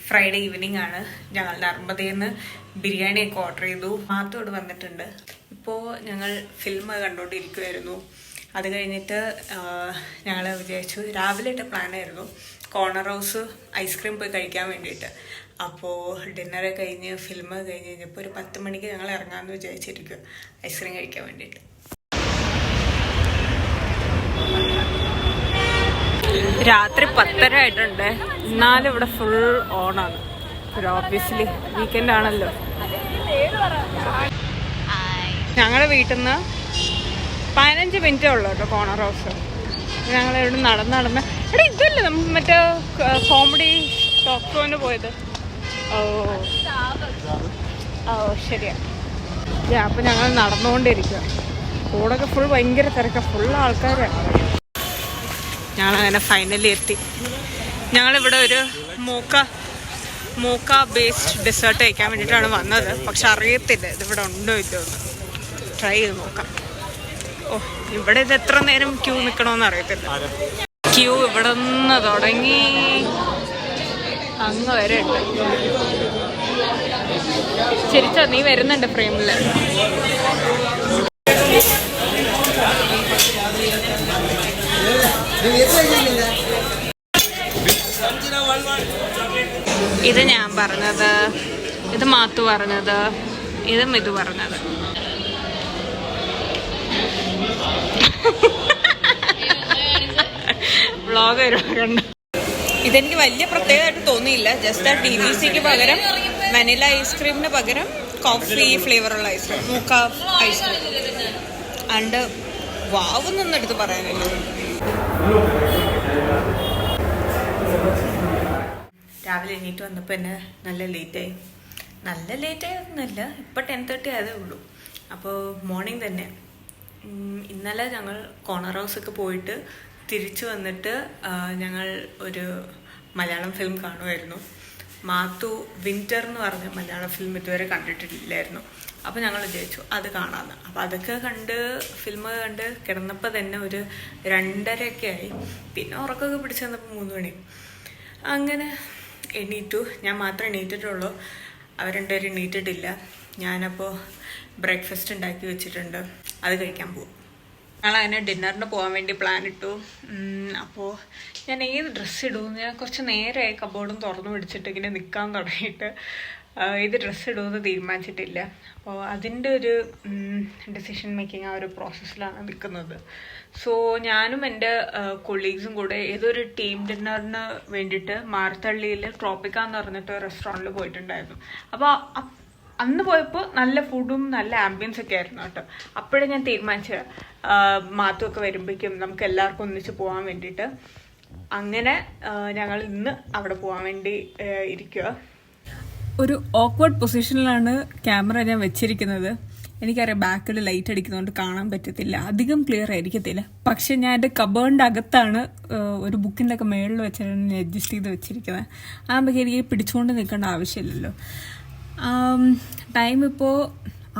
Friday evening ആണ്. ഞങ്ങൾ നർമ്മദയിൽ നിന്ന് ബിരിയാണിയൊക്കെ ഓർഡർ ചെയ്തു. മാത്തോട് വന്നിട്ടുണ്ട്. ഇപ്പോൾ ഞങ്ങൾ ഫിലിം കണ്ടുകൊണ്ടിരിക്കുമായിരുന്നു. അത് കഴിഞ്ഞിട്ട് ഞങ്ങൾ വിചാരിച്ചു, രാവിലെ ഇട്ട പ്ലാനായിരുന്നു കോർണർ ഹൗസ് ഐസ്ക്രീം പോയി കഴിക്കാൻ വേണ്ടിയിട്ട്. അപ്പോൾ ഡിന്നറ് കഴിഞ്ഞ് ഫിലിം കഴിഞ്ഞ് കഴിഞ്ഞപ്പോൾ ഒരു 10 മണിക്ക് ഞങ്ങൾ ഇറങ്ങാമെന്ന് വിചാരിച്ചിരിക്കുക ഐസ്ക്രീം കഴിക്കാൻ വേണ്ടിയിട്ട്. രാത്രി 10:30 ആയിട്ടുണ്ട്. എന്നാലും ഇവിടെ ഫുൾ ഓണാണ്. ഒരു ഓബ്വിയസ്ലി വീക്കെൻഡ് ആണല്ലോ. ഞങ്ങളുടെ വീട്ടിൽ നിന്ന് 15 മിനിറ്റേ ഉള്ളൂ കേട്ടോ കോർണർ ഹൗസ്. ഞങ്ങളിവിടെ നടന്ന് എടാ ഇതല്ലേ നമ്മൾ മറ്റേ കോമഡി ടോക്ക് ഷോന് പോയത്? ഓ ശരിയാ. അപ്പം ഞങ്ങൾ നടന്നുകൊണ്ടിരിക്കുക. കൂടൊക്കെ ഫുൾ ഭയങ്കര തിരക്കാണ്, ഫുൾ ആൾക്കാരാണ്. ഞങ്ങളങ്ങനെ ഫൈനലി എത്തി. ഞങ്ങളിവിടെ ഒരു മൂക്ക ബേസ്ഡ് ഡെസേർട്ട് കഴിക്കാൻ വേണ്ടിയിട്ടാണ് വന്നത്. പക്ഷെ അറിയത്തില്ല ഇതിവിടെ ഉണ്ടോ ഇല്ലോ എന്ന്. ട്രൈ ചെയ്ത് നോക്കാം. ഓ ഇവിടെ ഇത് എത്ര നേരം ക്യൂ നിൽക്കണമെന്ന് അറിയത്തില്ല. ക്യൂ ഇവിടെ നിന്ന് തുടങ്ങി അങ്ങ് വരെ ഉണ്ട്. ശരിച്ചാ നീ വരുന്നുണ്ട് ഫ്രെയിമിൽ. ഇത് ഞാൻ പറഞ്ഞത്, ഇത് മാത്തു പറഞ്ഞത്, ഇത് മിതു പറഞ്ഞത്. വ്ളോഗ് ഒരുപാടുണ്ട്. ഇതെനിക്ക് വലിയ പ്രത്യേകമായിട്ട് തോന്നിയില്ല. ജസ്റ്റ് ആ DVCക്ക് പകരം വനില ഐസ്ക്രീമിന് പകരം കോഫി ഫ്ലേവറുള്ള ഐസ്ക്രീം, മൂക്ക ഐസ്ക്രീം. അണ്ട് വാവുന്നൊന്നും എടുത്ത് പറയാനില്ല. രാവിലെ എണീറ്റ് വന്നപ്പോൾ എന്നെ നല്ല ലേറ്റായി ഒന്നുമില്ല. ഇപ്പം 10:30 ആയതേ ഉള്ളൂ. അപ്പോൾ മോർണിംഗ് തന്നെ. ഇന്നലെ ഞങ്ങൾ കോർണർ ഹൗസൊക്കെ പോയിട്ട് തിരിച്ചു വന്നിട്ട് ഞങ്ങൾ ഒരു മലയാളം ഫിലിം കാണുമായിരുന്നു. മാത്തു വിൻ്റർ എന്ന് പറഞ്ഞ മലയാളം ഫിലിം ഇതുവരെ കണ്ടിട്ടില്ലായിരുന്നു. അപ്പോൾ ഞങ്ങൾ വിചാരിച്ചു അത് കാണാമെന്ന്. അപ്പോൾ അതൊക്കെ ഫിലിം കണ്ട് കിടന്നപ്പോൾ തന്നെ ഒരു 2:30 ആയി. പിന്നെ ഉറക്കമൊക്കെ പിടിച്ച് വന്നപ്പോൾ 3 മണി. അങ്ങനെ എണീറ്റു. ഞാൻ മാത്രമേ എണീറ്റിട്ടുള്ളൂ, അവർ രണ്ടുപേരും എണീറ്റിട്ടില്ല. ഞാനപ്പോൾ ബ്രേക്ക്ഫാസ്റ്റ് ഉണ്ടാക്കി വെച്ചിട്ടുണ്ട്, അത് കഴിക്കാൻ പോകും. ഞങ്ങളങ്ങനെ ഡിന്നറിന് പോകാൻ വേണ്ടി പ്ലാൻ ഇട്ടു. അപ്പോൾ ഞാൻ ഏത് ഡ്രസ്സ് ഇടുമെന്ന് ഞാൻ കുറച്ച് നേരമായി കബോർഡും തുറന്നു പിടിച്ചിട്ട് ഇങ്ങനെ നിൽക്കാൻ തുടങ്ങിയിട്ട് ഏത് ഡ്രസ്സ് ഇടുമെന്ന് തീരുമാനിച്ചിട്ടില്ല. അപ്പോൾ അതിൻ്റെ ഒരു ഡിസിഷൻ മേക്കിംഗ് ആ ഒരു പ്രോസസ്സിലാണ് നിൽക്കുന്നത്. സോ ഞാനും എൻ്റെ കൊളീഗ്സും കൂടെ ഏതൊരു ടീം ഡിന്നറിന് വേണ്ടിയിട്ട് മാർത്തള്ളിയിൽ ട്രോപ്പിക്ക എന്ന് പറഞ്ഞിട്ട് റെസ്റ്റോറൻറ്റിൽ പോയിട്ടുണ്ടായിരുന്നു. അപ്പോൾ അന്ന് പോയപ്പോൾ നല്ല ഫുഡും നല്ല ആംബിയൻസ് ഒക്കെ ആയിരുന്നു കേട്ടോ. അപ്പോഴേ ഞാൻ തീരുമാനിച്ചത് മാത്തുമൊക്കെ വരുമ്പോഴേക്കും നമുക്ക് എല്ലാവർക്കും ഒന്നിച്ച് പോകാൻ വേണ്ടിയിട്ട്. അങ്ങനെ ഞങ്ങൾ ഇന്ന് അവിടെ പോകാൻ വേണ്ടി ഇരിക്കുക. ഒരു ഓക്വേർഡ് പൊസിഷനിലാണ് ക്യാമറ ഞാൻ വെച്ചിരിക്കുന്നത്. എനിക്കറിയാം ബാക്കിൽ ലൈറ്റ് അടിക്കുന്നതുകൊണ്ട് കാണാൻ പറ്റത്തില്ല, അധികം ക്ലിയർ ആയിരിക്കത്തില്ല. പക്ഷെ ഞാൻ എൻ്റെ കബേർഡിൻ്റെ അകത്താണ് ഒരു ബുക്കിൻ്റെ ഒക്കെ മേളിൽ വെച്ചാണ് അഡ്ജസ്റ്റ് ചെയ്ത് വെച്ചിരിക്കുന്നത്. ആകുമ്പോൾ എനിക്ക് പിടിച്ചുകൊണ്ട് നിൽക്കേണ്ട ആവശ്യമില്ലല്ലോ. ടൈം ഇപ്പോൾ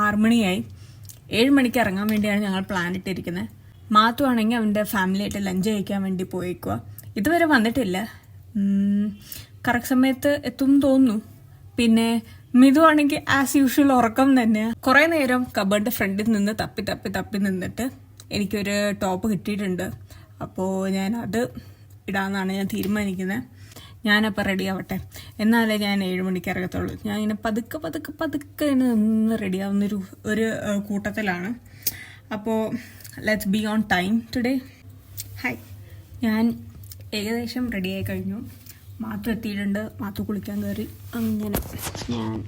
6 മണിയായി. 7 മണിക്ക് ഇറങ്ങാൻ വേണ്ടിയാണ് ഞങ്ങൾ പ്ലാൻ ഇട്ടിരിക്കുന്നത്. മാത്തു ആണെങ്കിൽ അവൻ്റെ ഫാമിലിയായിട്ട് ലഞ്ച് കഴിക്കാൻ വേണ്ടി പോയേക്കുക. ഇതുവരെ വന്നിട്ടില്ല. കറക്റ്റ് സമയത്ത് എത്തും തോന്നുന്നു. പിന്നെ മിതു ആണെങ്കിൽ ആസ് യൂഷ്വൽ ഉറക്കം തന്നെ. കുറേ നേരം കബേർഡിൻ്റെ ഫ്രണ്ടിൽ നിന്ന് തപ്പി നിന്നിട്ട് എനിക്കൊരു ടോപ്പ് കിട്ടിയിട്ടുണ്ട്. അപ്പോൾ ഞാൻ അത് ഇടാമെന്നാണ് ഞാൻ തീരുമാനിക്കുന്നത്. ഞാനപ്പോൾ റെഡി ആവട്ടെ, എന്നാലേ ഞാൻ 7 മണിക്ക് ഇറങ്ങത്തുള്ളൂ. ഞാൻ ഇങ്ങനെ പതുക്കെ നിന്ന് റെഡിയാവുന്നൊരു കൂട്ടത്തിലാണ്. അപ്പോൾ let's be on time today. Hi, ഞാൻ ഏകദേശം റെഡിയായി കഴിഞ്ഞു. മാത്തു എത്തിയിട്ടുണ്ട്. മാത്തു കുളിക്കാൻ കയറി. അങ്ങനെ ഞാൻ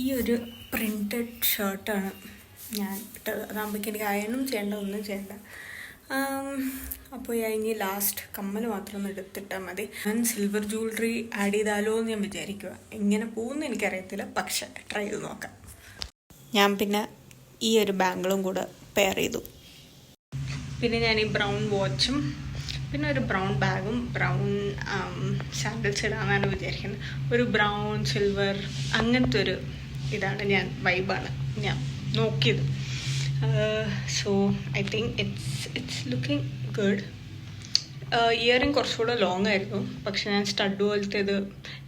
ഈ ഒരു പ്രിൻറ്റഡ് ഷർട്ടാണ് ഞാൻ ഇട്ടത്. അതാകുമ്പോഴേക്കും എനിക്ക് അയണും ചെയ്യേണ്ട, ഒന്നും ചെയ്യേണ്ട. അപ്പോൾ ഇനി ലാസ്റ്റ് കമ്മൽ മാത്രം ഒന്ന് എടുത്തിട്ടാൽ മതി. ഞാൻ സിൽവർ ജ്വല്ലറി ആഡ് ചെയ്താലോ എന്ന് ഞാൻ വിചാരിക്കുക. എങ്ങനെ പോകുമെന്ന് എനിക്കറിയത്തില്ല, പക്ഷെ ട്രൈ ചെയ്ത് നോക്കാം. ഞാൻ പിന്നെ ഈ ഒരു ബാംഗിളും കൂടെ പെയർ ചെയ്തു. പിന്നെ ഞാൻ ഈ ബ്രൗൺ വാച്ചും പിന്നെ ഒരു ബ്രൗൺ ബാഗും ബ്രൗൺ സാൻഡൽസ് ഇടാമെന്നാണ് വിചാരിക്കുന്നത്. ഒരു ബ്രൗൺ സിൽവർ അങ്ങനത്തെ ഒരു ഇതാണ് വൈബാണ് ഞാൻ നോക്കിയത്. So I think it's looking good. Earring കുറച്ചുകൂടെ ലോങ് ആയിരുന്നു, പക്ഷെ ഞാൻ സ്റ്റഡ് പോലത്തെ ഇത്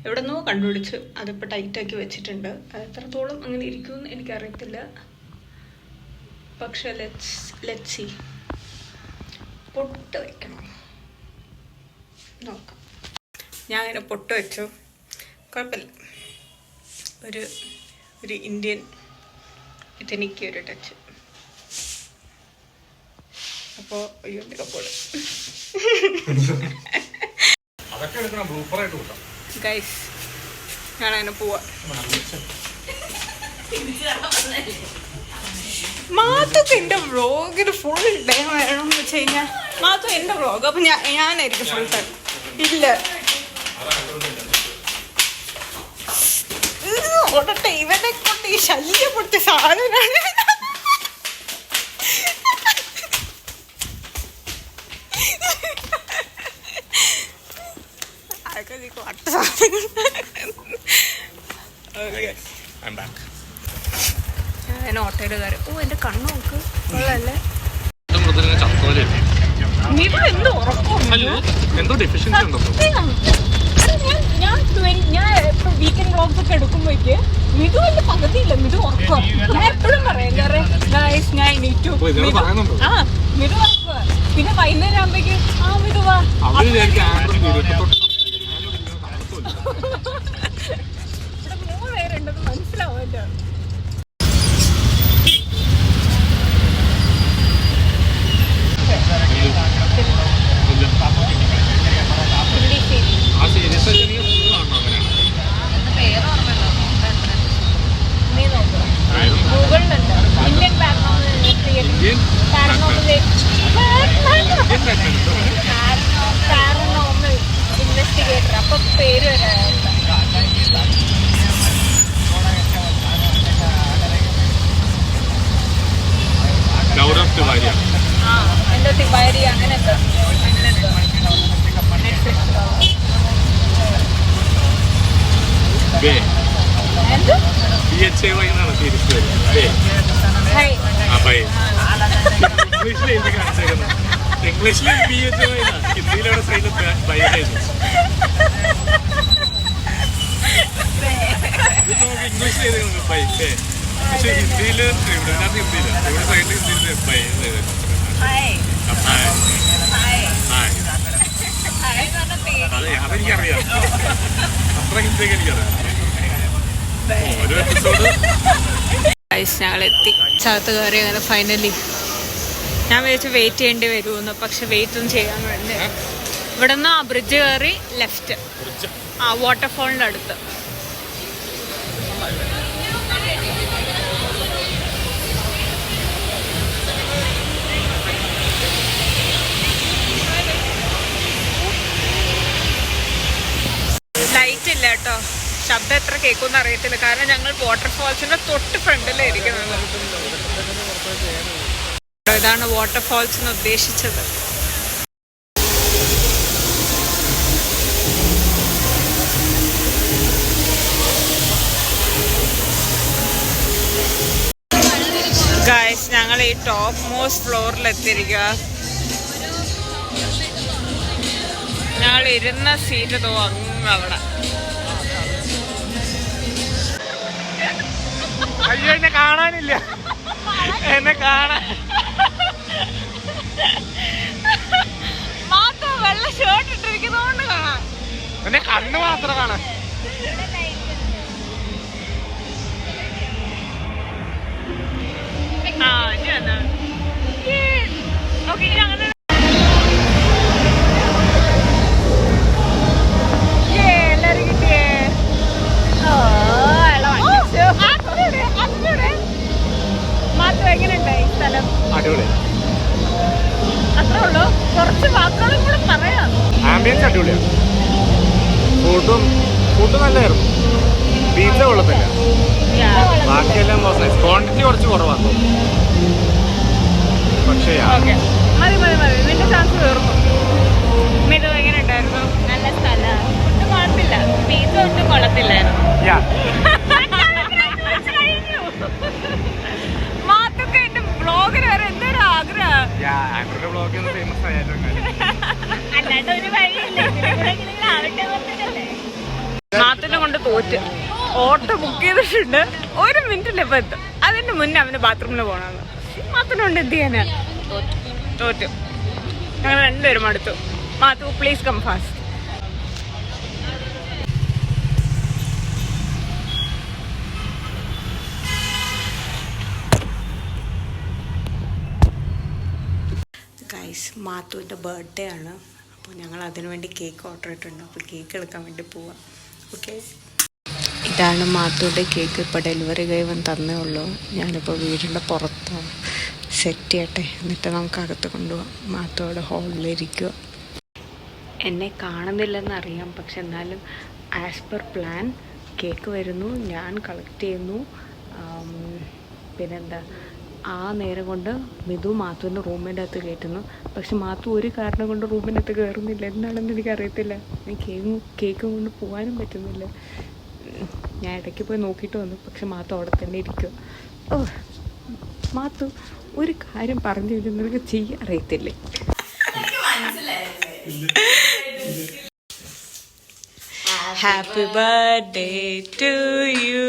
എവിടെ നിന്നോ കണ്ടുപിടിച്ച് അതിപ്പോൾ ടൈറ്റാക്കി വെച്ചിട്ടുണ്ട്. അത് എത്രത്തോളം അങ്ങനെ ഇരിക്കുമെന്ന് എനിക്കറിയത്തില്ല, പക്ഷെ ലെറ്റ്സ് സീ. പൊട്ട് വയ്ക്കണം, നോക്കാം. ഞാൻ അങ്ങനെ പൊട്ട് വെച്ചു, കുഴപ്പമില്ല. ഒരു ഇന്ത്യൻ ഇതെനിക്ക് ഒരു ടച്ച്. അപ്പോൾ അയ്യോ എൻ്റെ കപ്പോട് ഗൈസ്, ഞാനങ്ങനെ പോവാ. മാത്തൊക്കെ എൻ്റെ വ്ളോഗിന് ഫുൾ ഡേ വേണമെന്ന് വെച്ച് കഴിഞ്ഞാൽ മാത്തു എൻ്റെ വ്ളോഗ്, അപ്പം ഞാനായിരിക്കും ഫുൾ ടൈം. ഇല്ല ഓടട്ടെ, ഇവനെ കൊണ്ട് ഈ ശല്യപ്പെടുത്തിയ സാധനമാണ്. ഞാൻ ഓട്ടോയിൽ കയറി. ഓ എൻ്റെ കണ്ണ് നോക്ക്, കൊള്ളല്ലേ? ഞാൻ വീക്കെൻഡ് വ്ളോഗ്സ് ഒക്കെ എടുക്കുമ്പോഴേക്ക് മിതു എന്റെ പകുതിയില്ല, മിതു ഉറക്കുക. ഞാൻ എപ്പോഴും പറയാം, ഞാൻ എണീറ്റു, ആ മിതു ഉറക്കുക. പിന്നെ വൈകുന്നേരം ആകുമ്പോഴേക്ക് ആ മിതുവാ ഇവിടെ 3 പേരുണ്ടെന്ന് മനസ്സിലാവല്ലോ. ഗൂഗിളിലുണ്ട് ഇന്ത്യൻ പാരനോർമൽ ഇൻവെസ്റ്റിഗേറ്റർ. അപ്പൊ പേര് വരാം. എന്തോ തിവാരി അങ്ങനെ എന്തോ എന്തോ ഇംഗ്ലീഷിൽ ഹിന്ദിയിലാണ് സൈഡ് ഇംഗ്ലീഷ് ചെയ്ത് പക്ഷെ ഹിന്ദിയിൽ ഇതിനകത്ത് ഹിന്ദിയില്ല, ഇവിടെ സൈഡിൽ ഹിന്ദിയിൽ അതെ അതെനിക്കറിയാം, അത്ര ഹിന്ദിയൊക്കെ എനിക്കറിയാം. ഓരോ എപ്പിസോഡ് ഞങ്ങളെത്തി ചകത്ത് കയറി. അങ്ങനെ ഫൈനലി ഞാൻ വിചാരിച്ചു വെയിറ്റ് ചെയ്യേണ്ടി വരുമെന്ന്, പക്ഷെ വെയിറ്റ് ഒന്നും ചെയ്യാൻ വേണ്ടി ഇവിടെ നിന്ന് ആ ബ്രിഡ്ജ് കയറി ലെഫ്റ്റ് ആ വാട്ടർഫോളിൻ്റെ അടുത്ത്. ലൈറ്റ് ഇല്ല കേട്ടോ, ശബ്ദം എത്ര കേൾക്കുമെന്ന് അറിയത്തില്ല, കാരണം ഞങ്ങൾ വാട്ടർഫോൾസിന്റെ തൊട്ട് ഫ്രണ്ടിലേ ഇരിക്കുന്നത്. ഇതാണ് വാട്ടർഫോൾസ് എന്ന് ഉദ്ദേശിച്ചത്. ഗൈസ്, ഞങ്ങൾ ഈ ടോപ്പ് മോസ്റ്റ് ഫ്ലോറിൽ എത്തിയിരിക്കുക. ഞങ്ങൾ ഇരുന്ന സീറ്റ് തോ അങ്ങ് അവിടെ. അയ്യോ, എന്നെ കാണാനില്ല, എന്നെ കാണാൻ മാത്രം വെള്ള ഷർട്ട് ഇട്ടിരിക്കുന്നതുകൊണ്ട് കാണാം, എന്നെ കണ്ണ് മാത്രം കാണാൻ. ഓക്കെ, അങ്ങനെ എല്ലാരും കിട്ടിയേ. മാത്രം എങ്ങനെയുണ്ടായി സ്ഥലം? അടിപൊളി, അത്രേ ഉള്ളൂ. കുറച്ച് വാക്കുകളും കൂടെ പറയാം. ആംബിയൻസ് അടിപൊളിയാണ്, ഫുഡ് നല്ലതായിരുന്നു, ബീച്ച് കൊള്ളത്തില്ല, ബാക്കിയെല്ലാം ക്വാണ്ടിറ്റി കുറച്ച് കുറവാണ്. പക്ഷേ മതി നിന്റെ ചാൻസ് തീർന്നു. മിതു എങ്ങനെ ഉണ്ടായിരുന്നു? നല്ല സ്ഥലമാണ്, ഫുഡ് കുഴപ്പമില്ല, ബീച്ച് ഒന്നും കൊള്ളത്തില്ലായിരുന്നു. മാത്തൊക്കെ എന്റെ വ്ളോഗിന് വരെ എന്തൊരു ആഗ്രഹം. ബ്ലോഗ് ഫേമസ് ആയാലും അല്ല തോറ്റ്. ഓട്ടോ ബുക്ക് ചെയ്തിട്ടുണ്ട്, 1 മിനിറ്റിൽ ഇപ്പം എത്തും. അതിന് മുന്നേ അവന് ബാത്റൂമിൽ പോകണമെന്ന്. മാത്രമുണ്ട് എന്ത് ചെയ്യാനാ, തോറ്റു. ഞങ്ങൾ 2 പേരും അടുത്തു. Mathu please come fast. Guys, മാത്തുവിൻ്റെ ബർത്ത്ഡേ ആണ്. അപ്പോൾ ഞങ്ങൾ അതിനു വേണ്ടി കേക്ക് ഓർഡർ ചെയ്തിട്ടുണ്ട്. അപ്പോൾ കേക്ക് എടുക്കാൻ വേണ്ടി പോവാം. ഓക്കെ, ഇതാണ് മാത്തുവിൻ്റെ കേക്ക്. ഇപ്പോൾ ഡെലിവറി കഴിവൻ തന്നേ ഉള്ളൂ. ഞാനിപ്പോൾ വീടിൻ്റെ പുറത്താണ്, സെറ്റ് ചെയ്യട്ടെ, എന്നിട്ട് നമുക്ക് അകത്ത് കൊണ്ടുപോകാം. മാത്തുവിടെ ഹോളിലിരിക്കുക. എന്നെ കാണുന്നില്ലെന്നറിയാം, പക്ഷെ എന്നാലും ആസ് പെർ പ്ലാൻ കേക്ക് വരുന്നു, ഞാൻ കളക്ട് ചെയ്യുന്നു. പിന്നെന്താ, ആ നേരം കൊണ്ട് മിതു മാത്തുവിൻ്റെ റൂമിൻ്റെ അകത്ത് കയറ്റുന്നു. പക്ഷെ മാത്തു ഒരു കാരണം കൊണ്ട് റൂമിൻ്റെ അകത്ത് കയറുന്നില്ല. എന്താണെന്ന് എനിക്കറിയത്തില്ല. കേക്കും കൊണ്ട് പോകാനും പറ്റുന്നില്ല. ഞാൻ ഇടയ്ക്ക് പോയി നോക്കിയിട്ട് വന്നു, പക്ഷെ മാത്തു അവിടെ തന്നെ ഇരിക്കുക. ഓ മാത്തു, ഒരു കാര്യം പറഞ്ഞു നിനക്ക് ചെയ്യാൻ അറിയത്തില്ലേ? Happy birthday to you,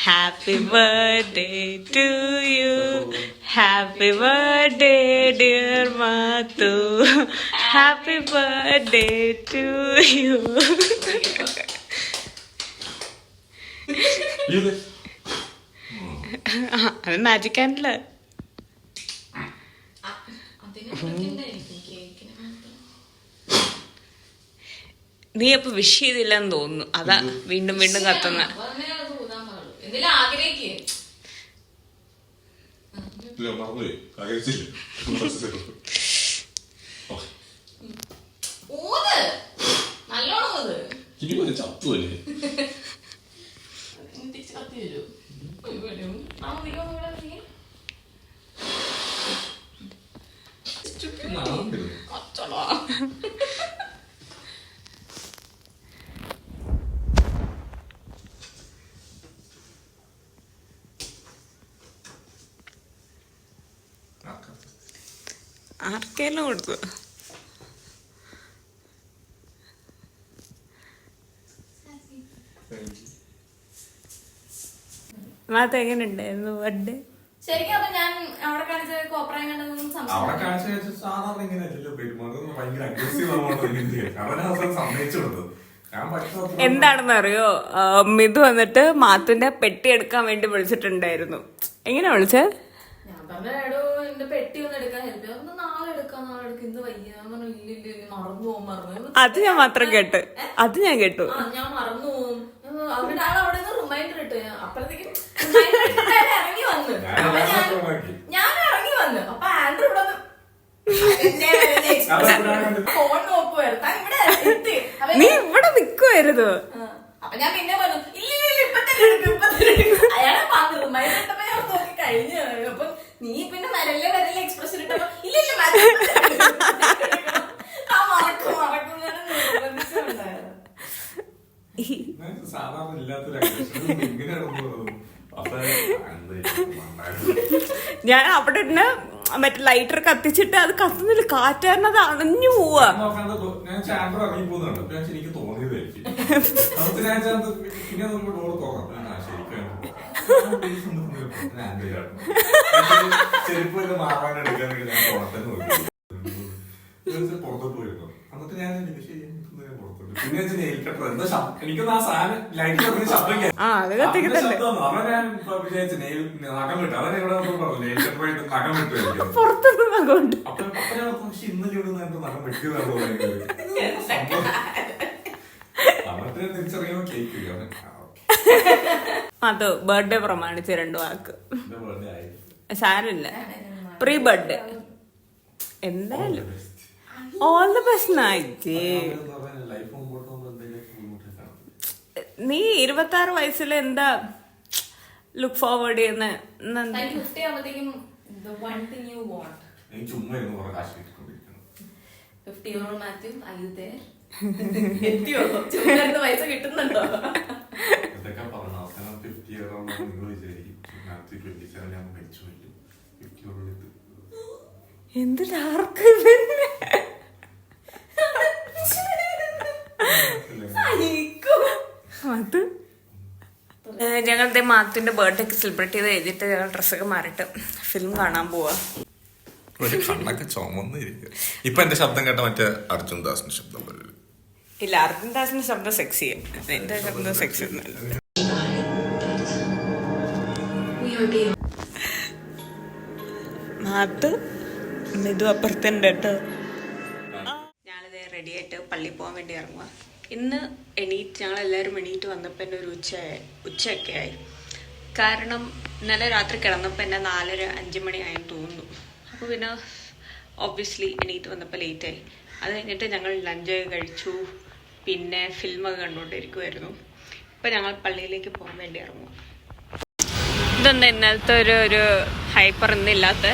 happy birthday to you, happy birthday dear Mathu, happy birthday to you. അത് മാജിക് കാൻഡില്. നീ അപ്പൊ വിഷ് ചെയ്തില്ലെന്ന് തോന്നുന്നു, അതാ വീണ്ടും വീണ്ടും കത്തുന്ന. ആർക്കെല്ലാം കൊടുത്തു? മാത്ത എങ്ങനെ ഉണ്ടായിരുന്നു ബർത്ത്ഡേ? ശരിക്കും അപ്പൊ ഞാൻ അവിടെ കാണിച്ച കോപ്രായം കണ്ടതൊന്നും എന്താണെന്ന് അറിയോ, മിതു വന്നിട്ട് മാത്തുവിന്റെ പെട്ടി എടുക്കാൻ വേണ്ടി വിളിച്ചിട്ടുണ്ടായിരുന്നു. എങ്ങനെയാ വിളിച്ചേ? ഞാൻ പറഞ്ഞോ എന്റെ പെട്ടി ഒന്ന് എടുക്കാൻ ഹെൽപ്പ് ചെയ്യാം, നാളെ എടുക്കാം ഇന്ന് വയ്യ. ഇല്ല മറന്നു പോകും. അത് ഞാൻ മാത്രം കേട്ട്, അത് ഞാൻ കേട്ടു. ഞാൻ മറന്നു പോകും. അവിടെ അവിടെ നിന്ന് റിമൈൻഡർ ഇട്ടു. അപ്പോഴത്തേക്കും ഇറങ്ങി വന്നു. ഞാൻ ഇറങ്ങി വന്നു. അപ്പൊ ആൻഡ്രൂ ഇവിടെ ഫോൺ നോക്കുവായിരുന്നു. ഇവിടെ എത്തി. നീ ഇവിടെ നിക്കുവായിരുന്നു. അപ്പൊ ഞാൻ പിന്നെ പറഞ്ഞു ഇല്ല അയാളെ പറഞ്ഞു റിമൈൻഡർ ഇട്ടപ്പോ ഞാൻ നോക്കി കഴിഞ്ഞു. അപ്പൊ നീ പിന്നെ വരല്ലേ എക്സ്പ്രഷൻ ഇട്ടപ്പോ ഇല്ല ഞാൻ അവിടെ തന്നെ മറ്റേ ലൈറ്റർ കത്തിച്ചിട്ട് അത് കത്തുന്നില്ല, കാറ്റാരണത് അണഞ്ഞു പോവാ. അത് കത്തിക്കത്തല്ലേ പുറത്തുനിന്ന് നഖമുണ്ട്. അത് ബർത്ത്ഡേ പ്രമാണിച്ച് 2 വാക്ക്. സാരമില്ല, പ്രീ ബർത്ത്ഡേ എന്തായാലും ഓൾ ദ ബെസ്റ്റ്. നായിക്കേ, നീ 26 വയസ്സിൽ എന്താ ലുക്ക് ഫോർവേഡ് ചെയ്യുന്ന? 50 ആവുമ്പോഴത്തേക്കും €50 മാത്യു അയ്യൂത്തേ എത്തിയോ? പൈസ കിട്ടുന്നുണ്ടോ? എന്ത് ഡാർക്ക് അത് ഞങ്ങളുടെ മാത്തുവിന്റെ ബർത്ത്ഡേക്ക് സെലിബ്രേറ്റ് ചെയ്ത് കഴിഞ്ഞിട്ട് ഞങ്ങൾ ഡ്രസ്സൊക്കെ മാറിയിട്ട് ഫിലിം കാണാൻ പോവാ. ഒരു കണ്ണൊക്കെ ചുമന്നിരിക്കുക. ഇപ്പൊ എന്റെ ശബ്ദം കേട്ട മറ്റേ അർജുൻ ദാസിന്റെ ശബ്ദം പോലെ. ഇല്ല, അർജുൻ ദാസിന്റെ ശബ്ദം സെക്സി, എന്റെ ശബ്ദം സെക്സി ഒന്നുമല്ല. മാത്ത് മിതു അപ്പുറത്തുണ്ട് കേട്ടോ. ഞാനിത് റെഡി ആയിട്ട് പള്ളിയിൽ പോകാൻ വേണ്ടി ഇറങ്ങുക. ഇന്ന് ഞങ്ങളെല്ലാവരും എണീറ്റ് വന്നപ്പോൾ എൻ്റെ ഒരു ഉച്ചയൊക്കെ ആയി. കാരണം ഇന്നലെ രാത്രി കിടന്നപ്പോൾ എന്നെ 4:30-5 മണിയായെന്ന് തോന്നുന്നു. അപ്പോൾ പിന്നെ ഒബ്വിയസ്ലി എണീറ്റ് വന്നപ്പോൾ ലേറ്റായി. അത് കഴിഞ്ഞിട്ട് ഞങ്ങൾ ലഞ്ച് കഴിച്ചു, പിന്നെ ഫിലിമൊക്കെ കണ്ടുകൊണ്ടിരിക്കുമായിരുന്നു. ഇപ്പം ഞങ്ങൾ പള്ളിയിലേക്ക് പോകാൻ വേണ്ടി ഇറങ്ങുക. ഇതെന്താ ഇന്നലത്തെ ഒരു ഹൈപ്പർ ഇന്നില്ലാത്ത?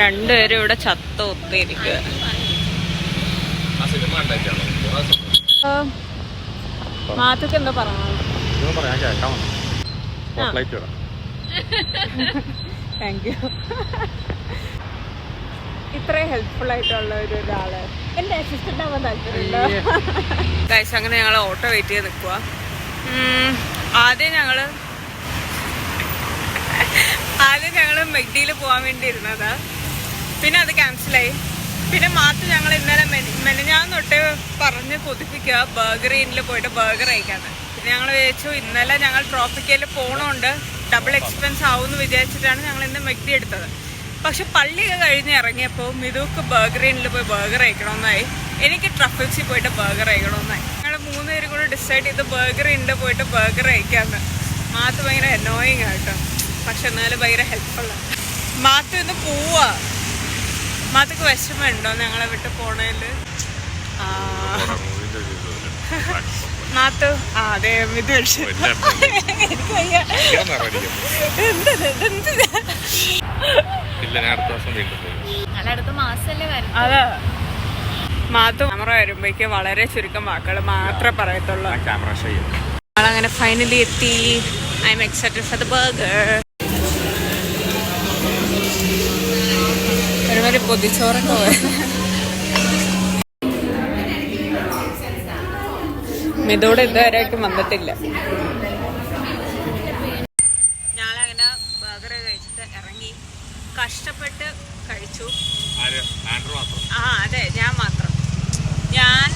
രണ്ടുപേരും ഇവിടെ ചത്ത ഒത്തിരിക്കുക. മാത്തൊക്കെ എന്താ പറഞ്ഞു? Thank you. ഇത്രയും ഹെൽപ്ഫുൾ ആയിട്ടുള്ള ഒരാള് എന്റെ അസിസ്റ്റന്റ് ആവാൻ താല്പര്യമുണ്ടോ? ഗൈസ്, അങ്ങനെ ഞങ്ങൾ ഓട്ടോ വെയിറ്റ് ചെയ്ത് നിൽക്കുക. ആദ്യം ഞങ്ങള് മെഗ്ഡിയിൽ പോകാൻ വേണ്ടി ഇരുന്നതാ. പിന്നെ അത് ക്യാൻസലായി. പിന്നെ മാത്ത് ഞങ്ങൾ ഇന്നലെ മെനഞ്ഞാന്ന് തൊട്ട് പറഞ്ഞ് കൊതിപ്പിക്കുക ബർഗർ ഇന്നിൽ പോയിട്ട് ബർഗർ കഴിക്കാന്ന്. പിന്നെ ഞങ്ങൾ വിചാരിച്ചു ഇന്നലെ ഞങ്ങൾ ട്രോപ്പിക്കയിൽ പോകണോണ്ട് ഡബിൾ എക്സ്പെൻസ് ആവുമെന്ന് വിചാരിച്ചിട്ടാണ് ഞങ്ങൾ ഇന്ന് മെഗ്ഡി എടുത്തത്. പക്ഷെ പള്ളിയൊക്കെ കഴിഞ്ഞ് ഇറങ്ങിയപ്പോൾ മിതുക്ക് ബർഗർ ഇന്നിൽ പോയി ബർഗർ കഴിക്കണമെന്നായി, എനിക്ക് ട്രഫിൾസിൽ പോയിട്ട് ബർഗർ കഴിക്കണമെന്നായി. ഞങ്ങൾ 3 പേരും കൂടെ ഡിസൈഡ് ചെയ്ത് ബർഗർ ഇന്നിൽ പോയിട്ട് ബർഗർ കഴിക്കാമെന്ന്. മാത്ത് ഭയങ്കര അനോയിങ് ആട്ടോ, പക്ഷെ എന്നാലും ഭയങ്കര ഹെൽപ്ഫുള്ളാണ്. മാത്ത് ഇന്ന് പോവാ. മാത്തക്ക് വിഷമമുണ്ടോ ഞങ്ങളെ വിട്ട് പോണേല്? മാത്തു അതെ ഇത് അതാ മാത്തു ക്യാമറ വരുമ്പോഴേക്ക് വളരെ ചുരുക്കം വാക്കുകൾ മാത്രമേ പറയത്തുള്ളൂ. ഞങ്ങളങ്ങനെ ഫൈനലി എത്തി. I M excited for the burger. ഒരുമാതിരി പൊതിച്ചോറൊക്കെ മിതോടെ ഇതുവരെയായിട്ടും വന്നിട്ടില്ല. ഞാനങ്ങനെ ബർഗർ കഴിച്ചിട്ട് ഇറങ്ങി, കഷ്ടപ്പെട്ട് കഴിച്ചു. അതെ, ഞാൻ മാത്രം. ഞാൻ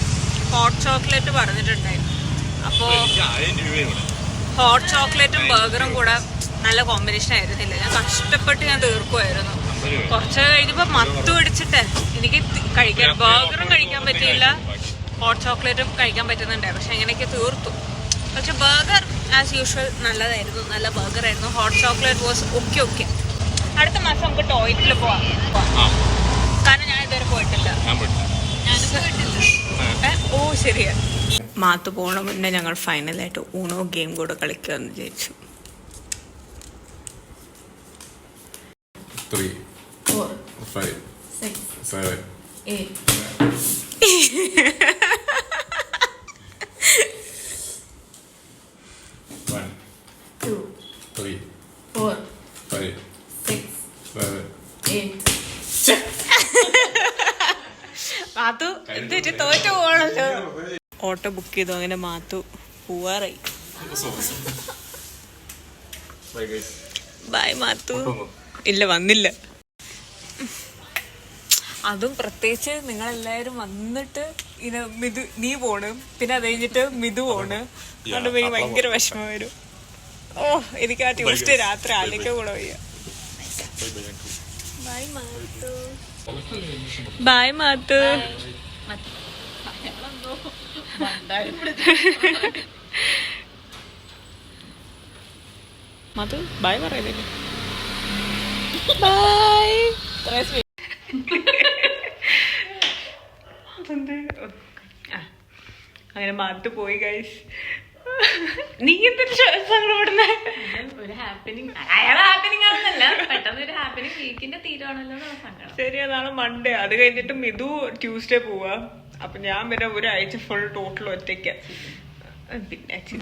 ഹോട്ട് ചോക്ലേറ്റ് പറഞ്ഞിട്ടുണ്ടായിരുന്നു. അപ്പോൾ ഹോട്ട് ചോക്ലേറ്റും ബർഗറും കൂടെ നല്ല കോമ്പിനേഷൻ ആയിരുന്നില്ല. ഞാൻ കഷ്ടപ്പെട്ട് തീർക്കുമായിരുന്നു. കുറച്ച് കഴിഞ്ഞപ്പോൾ മത്ത് പിടിച്ചിട്ട് എനിക്ക് കഴിക്കാൻ ബർഗറും കഴിക്കാൻ പറ്റിയില്ല, ഹോട്ട് ചോക്ലേറ്റും കഴിക്കാൻ പറ്റുന്നുണ്ടായിരുന്നു. പക്ഷെ എങ്ങനെയൊക്കെ തീർത്തു. പക്ഷെ ബർഗർ ആസ് യൂഷ്വൽ നല്ലതായിരുന്നു, നല്ല ബർഗറായിരുന്നു. Hot chocolate was okay. അടുത്ത മാസം നമുക്ക് ടോയ്ലറ്റിൽ പോവാം, കാരണം ഞാൻ ഇതുവരെ പോയിട്ടില്ല. ഓ ശരിയാ. മാത്ത് പോണ മുന്നേ ഞങ്ങൾ ഫൈനലായിട്ട് ഊണോ ഗെയിം കൂടെ കളിക്കാമെന്ന് വിചാരിച്ചു. 3, 4, 5, 6, 7, 8. മാത്തു എന്തിട്ട് തോറ്റു പോകണല്ലോ. ഓട്ടോ ബുക്ക് ചെയ്തു, അങ്ങനെ മാത്തു പോവാറായി. ബൈ മാത്തു. ഇല്ല, വന്നില്ല. അതും പ്രത്യേകിച്ച് നിങ്ങളെല്ലാവരും വന്നിട്ട് ഇങ്ങനെ മിതു നീ പോണ്, പിന്നെ അത് കഴിഞ്ഞിട്ട് മിതു പോണ്. അതുകൊണ്ട് പോയി ഭയങ്കര വിഷമം വരും. ഓ എനിക്ക് ആ ട്യൂസ്ഡേ രാത്രി ആലേക്ക് കൂടെ വയ്യ. Bye Mathu. Bye Mathu. Mathu bye പറയുന്നില്ല. ബൈ. അങ്ങനെ മാത്തു പോയി ഗൈസ്. നീ എന്തൊരു സങ്കടപ്പെടുന്നേ? ഒരു ഹാപ്പനിങ്, അയാളെ ഹാപ്പനിങ് ആണെന്നല്ല, പെട്ടെന്ന് ഒരു ഹാപ്പനിങ് വീക്കിന്റെ തീരുവാണല്ലോ സങ്കടം. ശരി, അതാണ് മൺഡേ. അത് കഴിഞ്ഞിട്ട് മിതു ട്യൂസ്ഡേ പോവാ. അപ്പൊ ഞാൻ പിന്നെ ഒരാഴ്ച ഫുൾ ടോട്ടൽ ഒറ്റയ്ക്ക.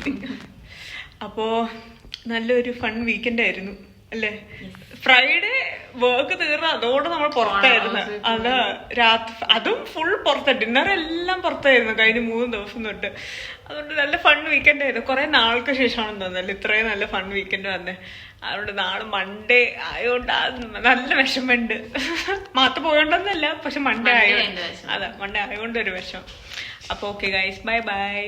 പിന്നെ അപ്പോ നല്ലൊരു ഫൺ വീക്കെൻഡ് ആയിരുന്നു അല്ലേ? ഫ്രൈഡേ വർക്ക് തീർന്ന അതോടെ നമ്മൾ പുറത്തായിരുന്നു. അതാ രാത്രി അതും ഫുൾ പുറത്താ. ഡിന്നർ എല്ലാം പുറത്തായിരുന്നു കഴിഞ്ഞ 3 ദിവസം തൊട്ട്. അതുകൊണ്ട് നല്ല ഫൺ വീക്കെൻഡ് ആയിരുന്നു. കുറെ നാൾക്ക് ശേഷമാണെന്ന് തോന്നുന്നല്ലോ ഇത്രയും നല്ല ഫൺ വീക്കെൻഡ് വന്നേ. അതുകൊണ്ട് നാളെ മൺഡേ ആയതുകൊണ്ട് നല്ല വിഷമുണ്ട്. മാത്ത പോയോണ്ടൊന്നല്ല, പക്ഷെ മൺഡേ ആയതുകൊണ്ട്. അതാ മൺഡേ ആയതുകൊണ്ട് ഒരു വിഷം. അപ്പൊ ഓക്കെ ഗൈസ്, ബൈ ബൈ.